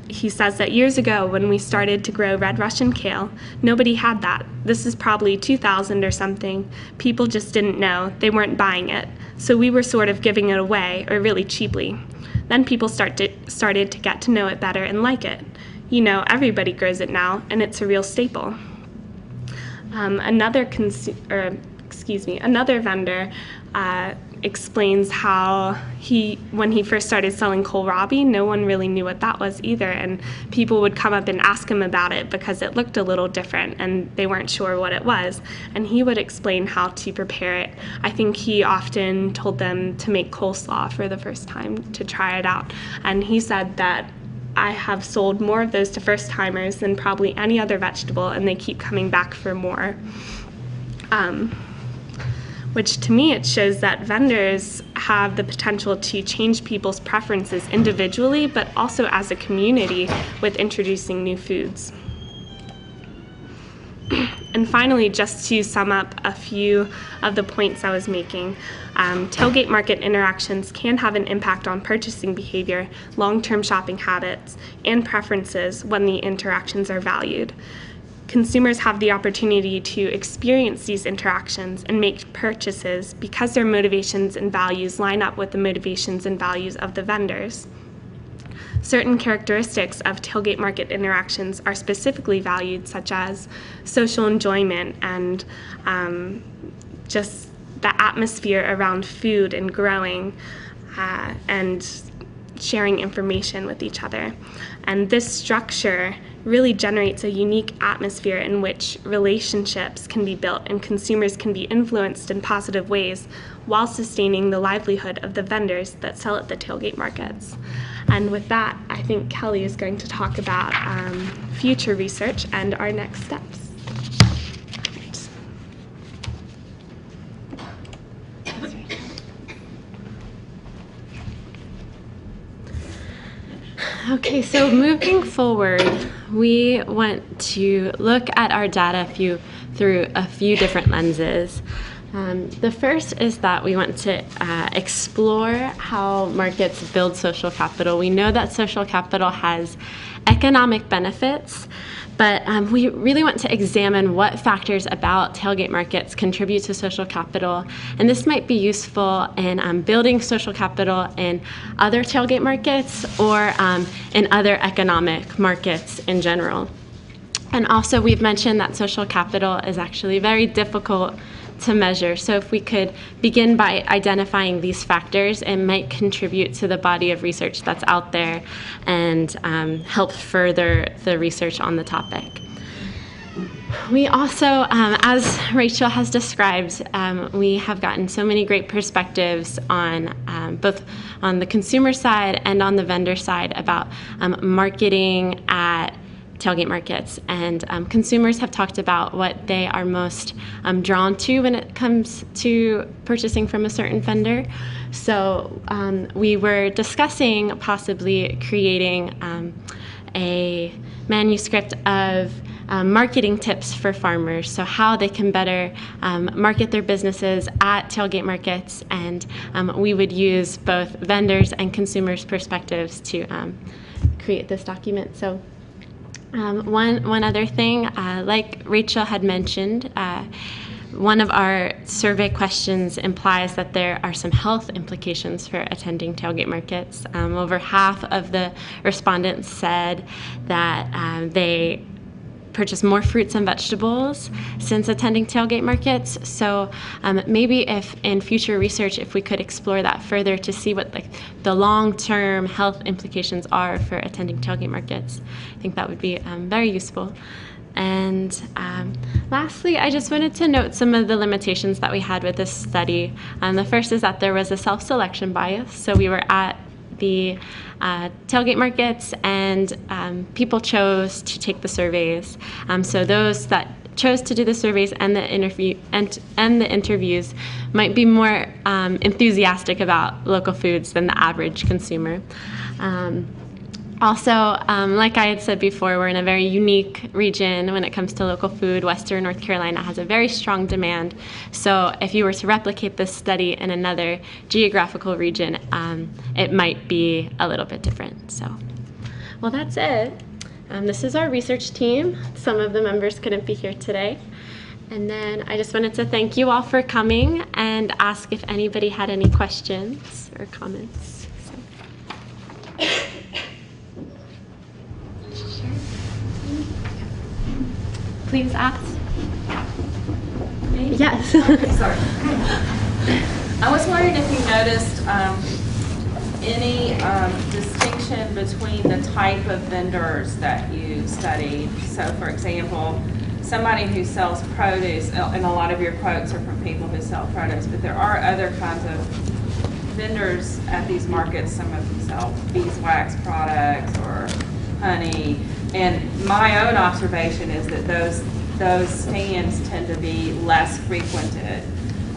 He says that years ago, when we started to grow red Russian kale, nobody had that. This is probably 2000 or something. People just didn't know. They weren't buying it. So we were sort of giving it away, or really cheaply. Then people started to get to know it better and like it. You know, everybody grows it now, and it's a real staple. Another vendor explains how when he first started selling kohlrabi, no one really knew what that was either, and people would come up and ask him about it because it looked a little different and they weren't sure what it was, and he would explain how to prepare it. I think he often told them to make coleslaw for the first time to try it out, and he said that I have sold more of those to first-timers than probably any other vegetable, and they keep coming back for more. Which to me, it shows that vendors have the potential to change people's preferences individually, but also as a community with introducing new foods. And finally, just to sum up a few of the points I was making, tailgate market interactions can have an impact on purchasing behavior, long-term shopping habits, and preferences when the interactions are valued. Consumers have the opportunity to experience these interactions and make purchases because their motivations and values line up with the motivations and values of the vendors. Certain characteristics of tailgate market interactions are specifically valued, such as social enjoyment and just the atmosphere around food and growing and sharing information with each other. And this structure really generates a unique atmosphere in which relationships can be built and consumers can be influenced in positive ways while sustaining the livelihood of the vendors that sell at the tailgate markets. And with that, I think Kelly is going to talk about future research and our next steps. Okay, so moving forward, we want to look at our data through a few different lenses. The first is that we want to explore how markets build social capital. We know that social capital has economic benefits, but we really want to examine what factors about tailgate markets contribute to social capital, and this might be useful in building social capital in other tailgate markets or in other economic markets in general. And also, we've mentioned that social capital is actually very difficult to measure. So if we could begin by identifying these factors, it might contribute to the body of research that's out there and help further the research on the topic. We also, as Rachel has described, we have gotten so many great perspectives on both on the consumer side and on the vendor side about marketing at tailgate markets, and consumers have talked about what they are most drawn to when it comes to purchasing from a certain vendor. So we were discussing possibly creating a manuscript of marketing tips for farmers, so how they can better market their businesses at tailgate markets, and we would use both vendors and consumers' perspectives to create this document. So one other thing, like Rachel had mentioned, one of our survey questions implies that there are some health implications for attending tailgate markets. Over half of the respondents said that they purchase more fruits and vegetables since attending tailgate markets. So maybe if in future research, if we could explore that further to see what the long-term health implications are for attending tailgate markets, I think that would be very useful. And lastly, I just wanted to note some of the limitations that we had with this study. The first is that there was a self-selection bias. So we were at the tailgate markets, and people chose to take the surveys. So those that chose to do the surveys and the interviews might be more enthusiastic about local foods than the average consumer. Also, like I had said before, we're in a very unique region when it comes to local food. Western North Carolina has a very strong demand. So if you were to replicate this study in another geographical region, it might be a little bit different. So, well, that's it. This is our research team. Some of the members couldn't be here today. And then I just wanted to thank you all for coming and ask if anybody had any questions or comments. So. Please ask. Yes. Sorry. I was wondering if you noticed any distinction between the type of vendors that you studied. So, for example, somebody who sells produce, and a lot of your quotes are from people who sell produce, but there are other kinds of vendors at these markets. Some of them sell beeswax products or honey. And my own observation is that those stands tend to be less frequented.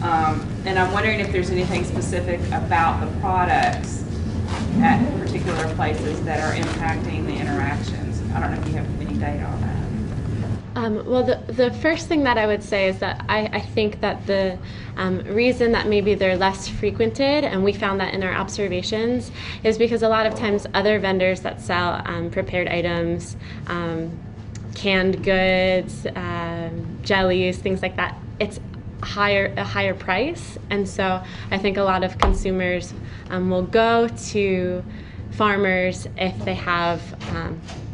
And I'm wondering if there's anything specific about the products at particular places that are impacting the interactions. I don't know if you have any data on that. Well, the first thing that I would say is that I think that the reason that maybe they're less frequented, and we found that in our observations, is because a lot of times other vendors that sell prepared items, canned goods, jellies, things like that, it's a higher price. And so I think a lot of consumers will go to farmers if they have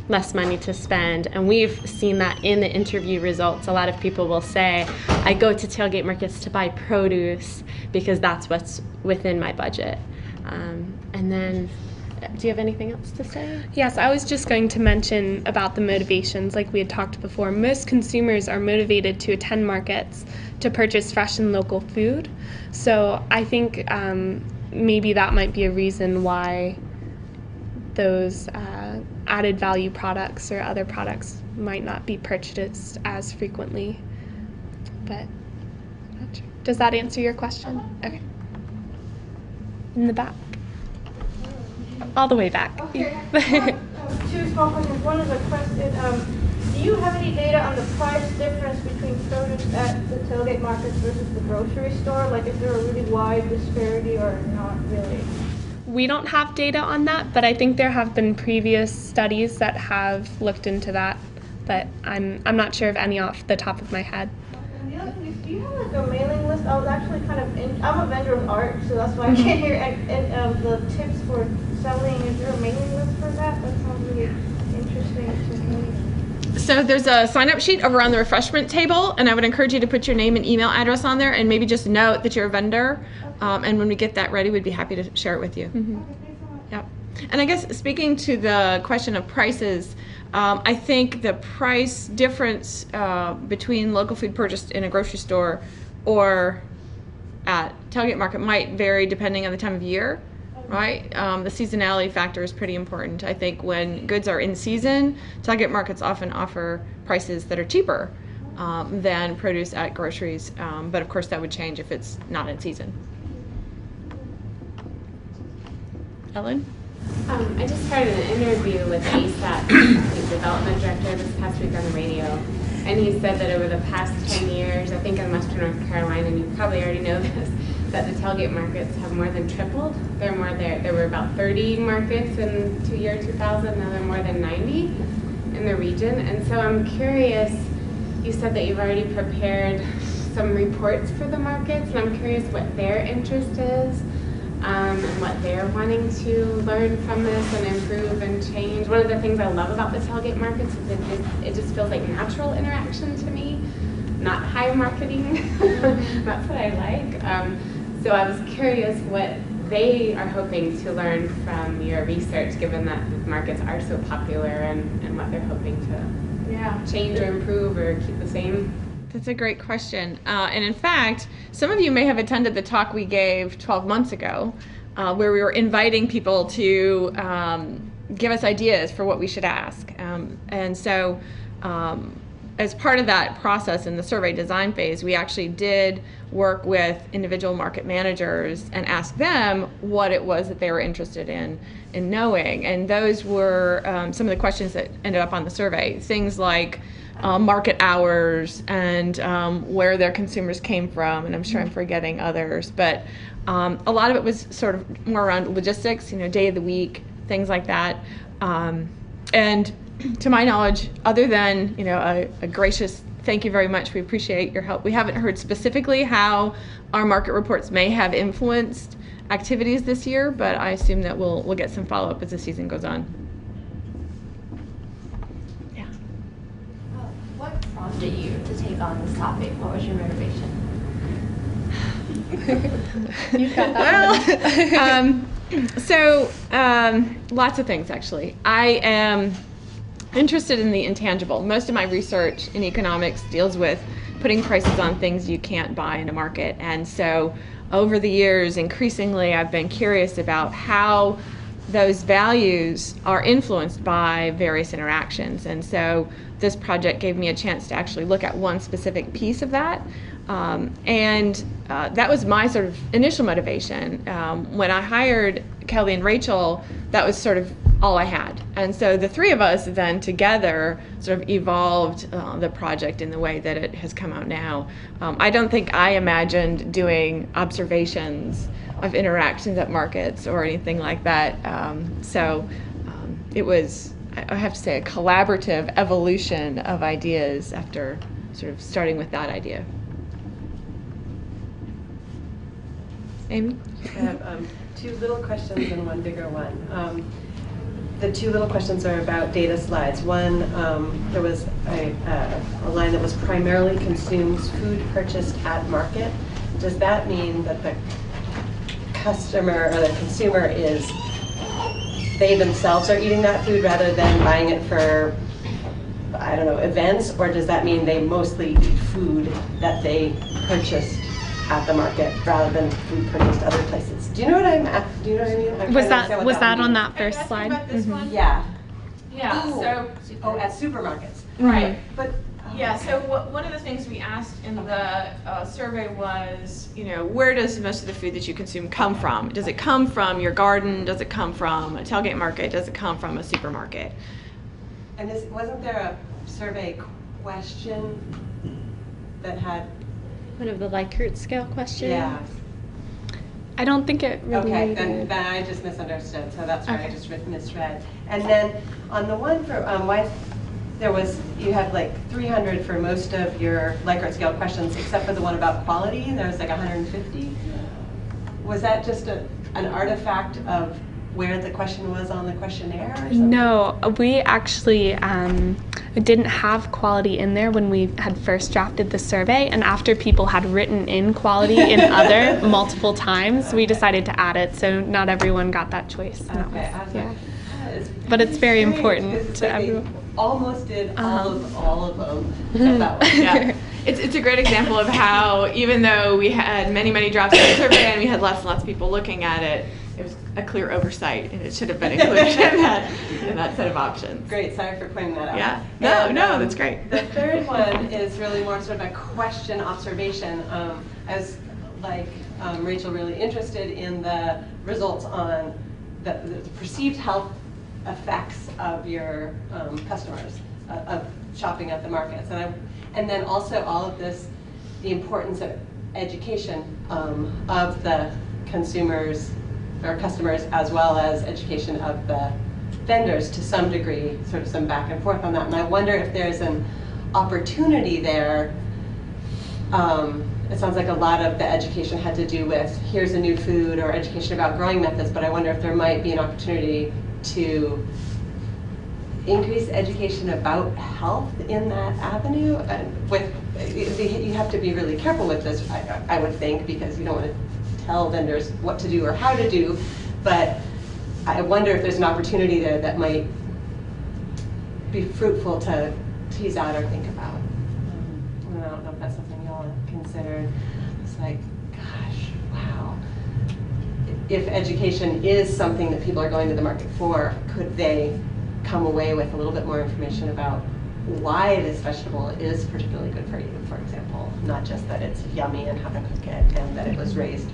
less money to spend. And we've seen that in the interview results. A lot of people will say, I go to tailgate markets to buy produce because that's what's within my budget. And then, do you have anything else to say? Yes, I was just going to mention about the motivations like we had talked before. Most consumers are motivated to attend markets to purchase fresh and local food. So I think maybe that might be a reason why those added value products or other products might not be purchased as frequently. But I'm not sure. Does that answer your question? Okay. In the back. All the way back. Okay. Two small questions. One is a question. Do you have any data on the price difference between produce at the tailgate markets versus the grocery store? Like, is there a really wide disparity or not really? We don't have data on that, but I think there have been previous studies that have looked into that, but I'm not sure of any off the top of my head. And the other thing is, do you have like a mailing list? I was actually kind of I'm a vendor of art, so that's why I came here. And the tips for selling, is there a mailing list for that? That sounds really interesting to me. So there's a sign-up sheet over on the refreshment table, and I would encourage you to put your name and email address on there, and maybe just note that you're a vendor. And when we get that ready, we'd be happy to share it with you. Mm-hmm. Yep. And I guess speaking to the question of prices, I think the price difference between local food purchased in a grocery store or at tailgate market might vary depending on the time of year. Right? The seasonality factor is pretty important. I think when goods are in season, tailgate markets often offer prices that are cheaper than produce at groceries. But of course that would change if it's not in season. Ellen? I just heard an interview with ASAP, the development director, this past week on the radio. And he said that over the past 10 years, I think in Western North Carolina, and you probably already know this, that the tailgate markets have more than tripled. There were about 30 markets in the year 2000, now there are more than 90 in the region. And so I'm curious, you said that you've already prepared some reports for the markets, and I'm curious what their interest is and what they're wanting to learn from this and improve and change. One of the things I love about the tailgate markets is it just feels like natural interaction to me, not high marketing. That's what I like. So I was curious what they are hoping to learn from your research, given that the markets are so popular, and what they're hoping to change or improve or keep the same. That's a great question. And in fact, some of you may have attended the talk we gave 12 months ago, where we were inviting people to give us ideas for what we should ask. And so as part of that process in the survey design phase, we actually did work with individual market managers and ask them what it was that they were interested in knowing. And those were some of the questions that ended up on the survey. Things like market hours and where their consumers came from, and I'm sure I'm forgetting others. But a lot of it was sort of more around logistics, day of the week, things like that. And to my knowledge, other than a gracious thank you very much, we appreciate your help, we haven't heard specifically how our market reports may have influenced activities this year, but I assume that we'll get some follow-up as the season goes on. Yeah. What prompted you to take on this topic? What was your motivation? You've got that. Lots of things actually. I am interested in the intangible. Most of my research in economics deals with putting prices on things you can't buy in a market. And so over the years, increasingly, I've been curious about how those values are influenced by various interactions. And so this project gave me a chance to actually look at one specific piece of that. That was my sort of initial motivation. When I hired Kelly and Rachel, that was sort of all I had. And so the three of us then together sort of evolved the project in the way that it has come out now. I don't think I imagined doing observations of interactions at markets or anything like that. It was, I have to say, a collaborative evolution of ideas after sort of starting with that idea. Amy? I have two little questions and one bigger one. The two little questions are about data slides. One, there was a line that was primarily consumes food purchased at market. Does that mean that the customer or the consumer is, they themselves are eating that food rather than buying it for, I don't know, events? Or does that mean they mostly eat food that they purchased at the market rather than food purchased other places? Do you know what I mean? Was that on that first slide? Mm-hmm. Yeah. Yeah. Oh, at supermarkets. Right. But yeah, so one of the things we asked in the survey was, where does most of the food that you consume come from? Does it come from your garden? Does it come from a tailgate market? Does it come from a supermarket? And wasn't there a survey question that had... One of the Likert scale questions? Yeah. I don't think it really Okay, then I just misunderstood, so that's why I just misread. And then on the one for why you had like 300 for most of your Likert scale questions, except for the one about quality, and there was like 150. Was that just an artifact of where the question was on the questionnaire or something? No, we actually didn't have quality in there when we had first drafted the survey, and after people had written in quality in other multiple times, we decided to add it, so not everyone got that choice. Okay, Yeah. But it's very important to everyone. Almost did all of them. That way. Yeah. It's a great example of how, even though we had many drafts of the survey and we had lots and lots of people looking at it, it was a clear oversight, and it should have been included in that set of options. Great, sorry for pointing that out. Yeah, no, that's great. The third one is really more sort of a question observation. I was, like Rachel, really interested in the results on the perceived health effects of your customers, of shopping at the markets. And then also all of this, the importance of education of the consumers or customers, as well as education of the vendors to some degree, sort of some back and forth on that. And I wonder if there's an opportunity there. It sounds like a lot of the education had to do with here's a new food or education about growing methods, but I wonder if there might be an opportunity to increase education about health in that avenue. You have to be really careful with this, I would think, because you don't want to tell vendors what to do or how to do, but I wonder if there's an opportunity there that might be fruitful to tease out or think about. I don't know if that's something y'all have considered. It's like, gosh, wow. If education is something that people are going to the market for, could they come away with a little bit more information about why this vegetable is particularly good for you, for example. Not just that it's yummy and how to cook it, and that it was raised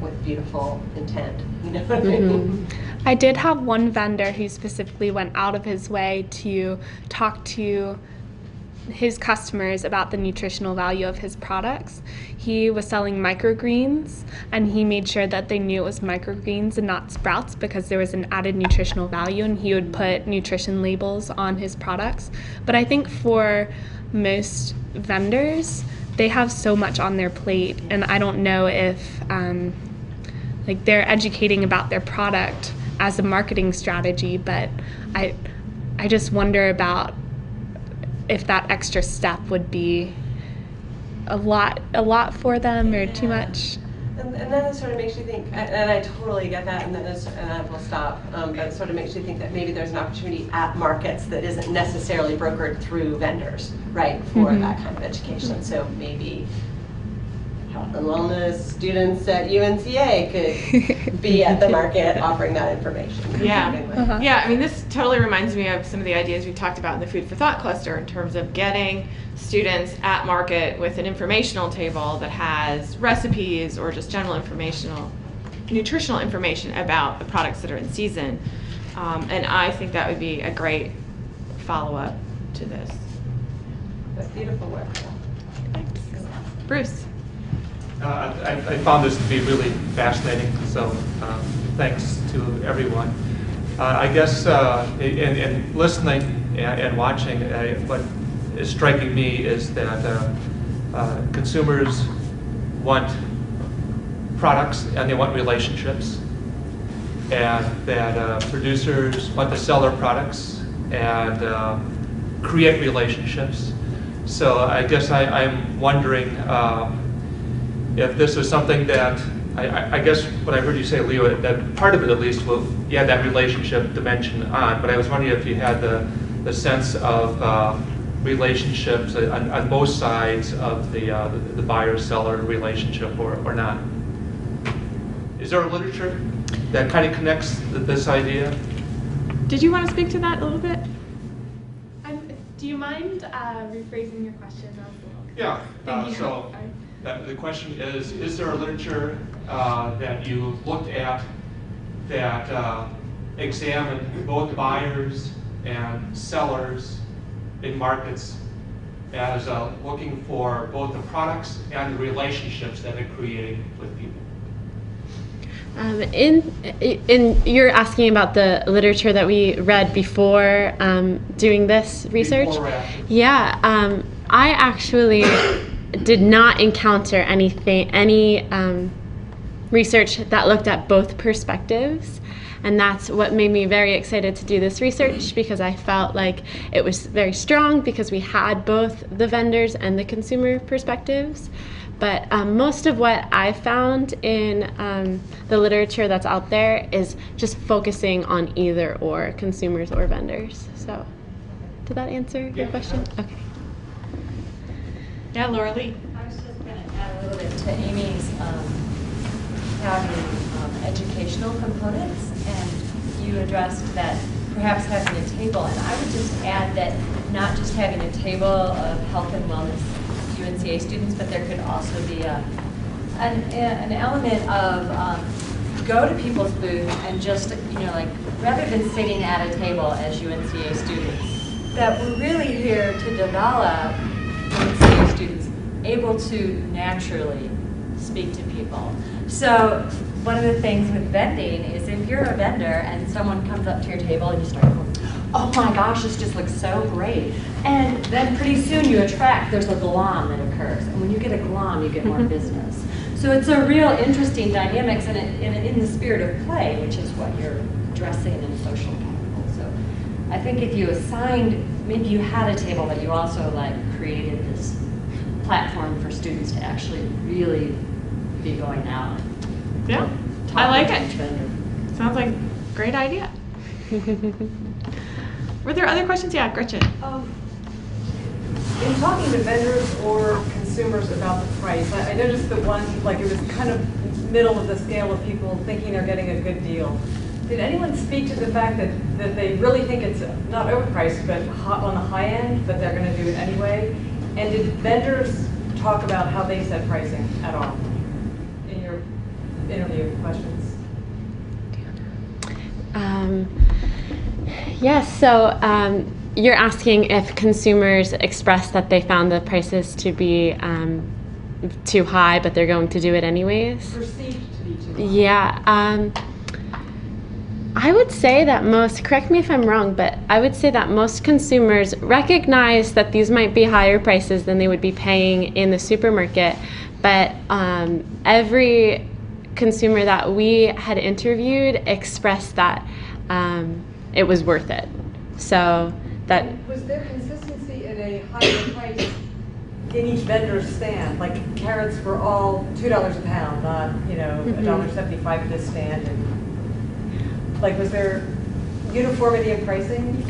with beautiful intent. You know what I mean? I did have one vendor who specifically went out of his way to talk to his customers about the nutritional value of his products. He was selling microgreens, and he made sure that they knew it was microgreens and not sprouts because there was an added nutritional value, and he would put nutrition labels on his products. But I think for most vendors, they have so much on their plate, and I don't know if like they're educating about their product as a marketing strategy, but I just wonder about if that extra step would be a lot for them or too much. And then it sort of makes you think, and I totally get that, and I will stop, but it sort of makes you think that maybe there's an opportunity at markets that isn't necessarily brokered through vendors, right, for that kind of education. So maybe health and wellness students at UNCA could be at the market offering that information. Yeah. Yeah, I mean, this totally reminds me of some of the ideas we talked about in the Food for Thought cluster in terms of getting students at market with an informational table that has recipes or just general nutritional information about the products that are in season. And I think that would be a great follow-up to this. That's beautiful work. Thanks. Bruce. I found this to be really fascinating, so thanks to everyone. I guess in listening and watching, what is striking me is that consumers want products and they want relationships, and that producers want to sell their products and create relationships. So I guess I'm wondering if this is something that, I guess what I heard you say, Leo, that part of it at least, you had that relationship dimension on, but I was wondering if you had the sense of relationships on both sides of the buyer-seller relationship or not. Is there a literature that kind of connects this idea? Did you want to speak to that a little bit? Do you mind rephrasing your question? Yeah, so the question is there a literature that you looked at that examined both buyers and sellers in markets as looking for both the products and the relationships that they're creating with people? You're asking about the literature that we read before doing this research? Before or after? Yeah, I actually did not encounter any research that looked at both perspectives. And that's what made me very excited to do this research, because I felt like it was very strong because we had both the vendors and the consumer perspectives. But most of what I found in the literature that's out there is just focusing on either or, consumers or vendors. So, did that answer your question? Okay. Yeah, Laura Lee. I was just going to add a little bit to Amy's having educational components, and you addressed that perhaps having a table. And I would just add that not just having a table of health and wellness UNCA students, but there could also be an element of go to people's booth and just, like, rather than sitting at a table as UNCA students, that we're really here to develop UNCA students able to naturally speak to people. So one of the things with vending is if you're a vendor and someone comes up to your table and you start going, oh my gosh, this just looks so great. And then pretty soon you attract, there's a glom that occurs. And when you get a glom, you get more business. So it's a real interesting dynamics and in the spirit of play, which is what you're addressing in social capital. So I think if you assigned, maybe you had a table, but you also created this platform for students to actually really be going out. Yeah, I like it. Sounds like a great idea. Were there other questions? Yeah, Gretchen. In talking to vendors or consumers about the price, I noticed that one, it was kind of middle of the scale of people thinking they're getting a good deal. Did anyone speak to the fact that they really think it's not overpriced, but on the high end, but they're going to do it anyway? And did vendors talk about how they set pricing at all in your interview questions? Yes, so you're asking if consumers express that they found the prices to be too high, but they're going to do it anyways? Perceived to be too high. Yeah. I would say that most, correct me if I'm wrong, but I would say that most consumers recognize that these might be higher prices than they would be paying in the supermarket, but every consumer that we had interviewed expressed that it was worth it. So that... Was there consistency at a higher price in each vendor's stand? Like carrots were all $2 a pound, not, $1.75 at this stand. And like, was there uniformity in pricing?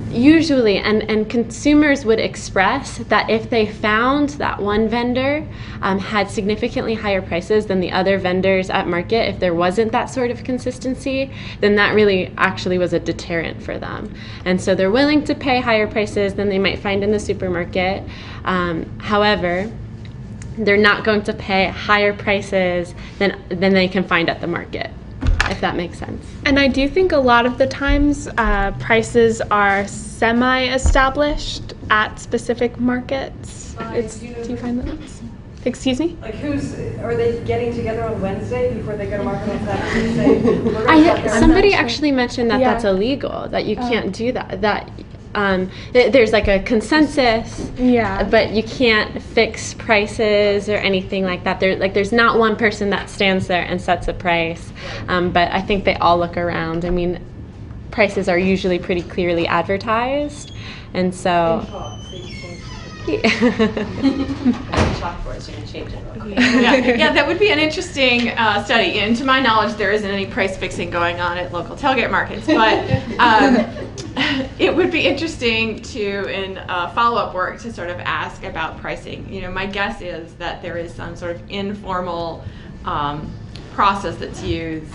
Usually, and consumers would express that if they found that one vendor had significantly higher prices than the other vendors at market, if there wasn't that sort of consistency, then that really actually was a deterrent for them. And so they're willing to pay higher prices than they might find in the supermarket. However, they're not going to pay higher prices than they can find at the market, if that makes sense. And I do think a lot of the times prices are semi-established at specific markets. Do you find that? Excuse me? Like are they getting together on Wednesday before they go to market on Saturday? Somebody actually mentioned that that's illegal, that you can't do that. There's like a consensus, but you can't fix prices or anything like that. There's not one person that stands there and sets a price, but I think they all look around. I mean, prices are usually pretty clearly advertised, and so... Yeah, that would be an interesting study. And to my knowledge, there isn't any price fixing going on at local tailgate markets, but it would be interesting to, in follow-up work, to sort of ask about pricing. My guess is that there is some sort of informal process that's used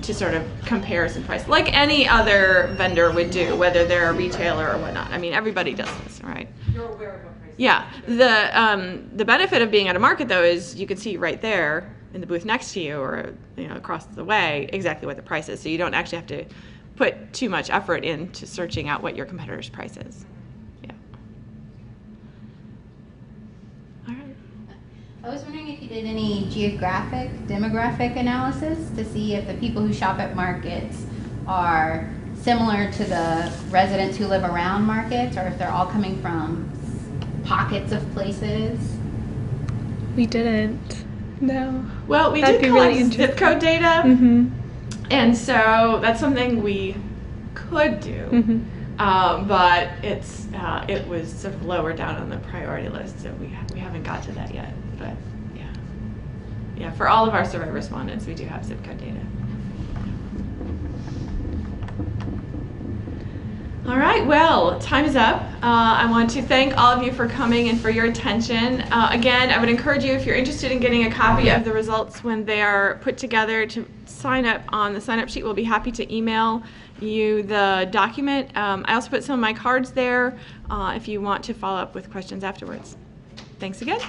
to sort of comparison price, like any other vendor would do, whether they're a retailer or whatnot. I mean, everybody does this, right? You're aware of what price. Yeah. The benefit of being at a market, though, is you can see right there in the booth next to you or across the way exactly what the price is. So you don't actually have to put too much effort into searching out what your competitor's price is. Yeah. All right. I was wondering if you did any demographic analysis to see if the people who shop at markets are similar to the residents who live around markets, or if they're all coming from pockets of places. We didn't. No. Well, we did collect zip code data, and so that's something we could do. But it was sort of lower down on the priority list, so we haven't got to that yet. But yeah, for all of our survey respondents, we do have zip code data. All right, well, time is up. I want to thank all of you for coming and for your attention. Again, I would encourage you, if you're interested in getting a copy of the results when they are put together, to sign up on the sign-up sheet. We'll be happy to email you the document. I also put some of my cards there if you want to follow up with questions afterwards. Thanks again.